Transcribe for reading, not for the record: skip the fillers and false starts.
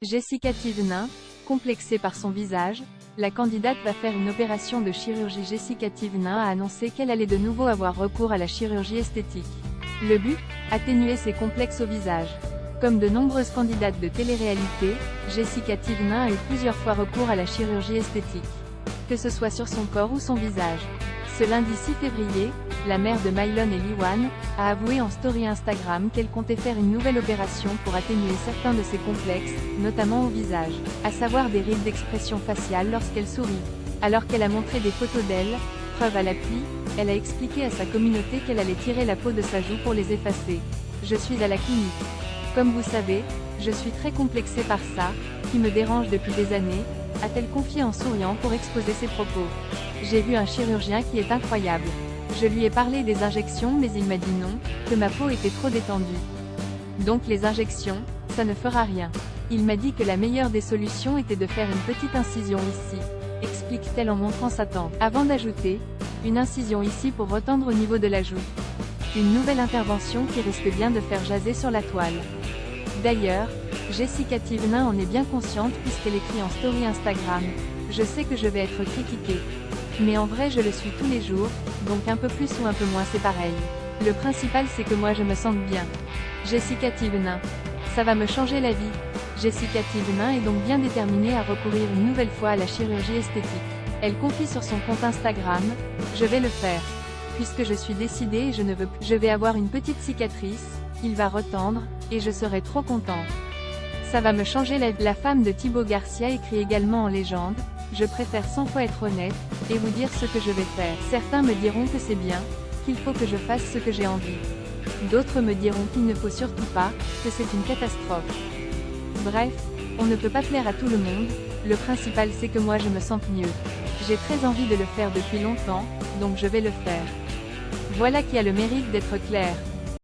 Jessica Thévenin, complexée par son visage, la candidate va faire une opération de chirurgie. Jessica Thévenin a annoncé qu'elle allait de nouveau avoir recours à la chirurgie esthétique. Le but, atténuer ses complexes au visage. Comme de nombreuses candidates de télé-réalité, Jessica Thévenin a eu plusieurs fois recours à la chirurgie esthétique. Que ce soit sur son corps ou son visage. Ce lundi 6 février, la mère de Mylon et Liwan, a avoué en story Instagram qu'elle comptait faire une nouvelle opération pour atténuer certains de ses complexes, notamment au visage, à savoir des rides d'expression faciale lorsqu'elle sourit. Alors qu'elle a montré des photos d'elle, preuve à l'appui, elle a expliqué à sa communauté qu'elle allait tirer la peau de sa joue pour les effacer. Je suis à la clinique. Comme vous savez, je suis très complexée par ça, qui me dérange depuis des années, a-t-elle confié en souriant pour exposer ses propos. J'ai vu un chirurgien qui est incroyable. Je lui ai parlé des injections mais il m'a dit non, que ma peau était trop détendue. Donc les injections, ça ne fera rien. Il m'a dit que la meilleure des solutions était de faire une petite incision ici, explique-t-elle en montrant sa tempe. Avant d'ajouter, une incision ici pour retendre au niveau de la joue. Une nouvelle intervention qui risque bien de faire jaser sur la toile. D'ailleurs, Jessica Thévenin en est bien consciente puisqu'elle écrit en story Instagram « Je sais que je vais être critiquée. Mais en vrai je le suis tous les jours, donc un peu plus ou un peu moins c'est pareil. Le principal c'est que moi je me sente bien. » Jessica Thévenin. Ça va me changer la vie. Jessica Thévenin est donc bien déterminée à recourir une nouvelle fois à la chirurgie esthétique. Elle confie sur son compte Instagram « Je vais le faire. Puisque je suis décidée et je ne veux plus. Je vais avoir une petite cicatrice, il va retendre, et je serai trop contente. Ça va me changer la vie. » La femme de Thibaut Garcia écrit également en légende « Je préfère 100 fois être honnête, et vous dire ce que je vais faire. Certains me diront que c'est bien, qu'il faut que je fasse ce que j'ai envie. D'autres me diront qu'il ne faut surtout pas, que c'est une catastrophe. Bref, on ne peut pas plaire à tout le monde, le principal c'est que moi je me sente mieux. J'ai très envie de le faire depuis longtemps, donc je vais le faire. » Voilà qui a le mérite d'être clair.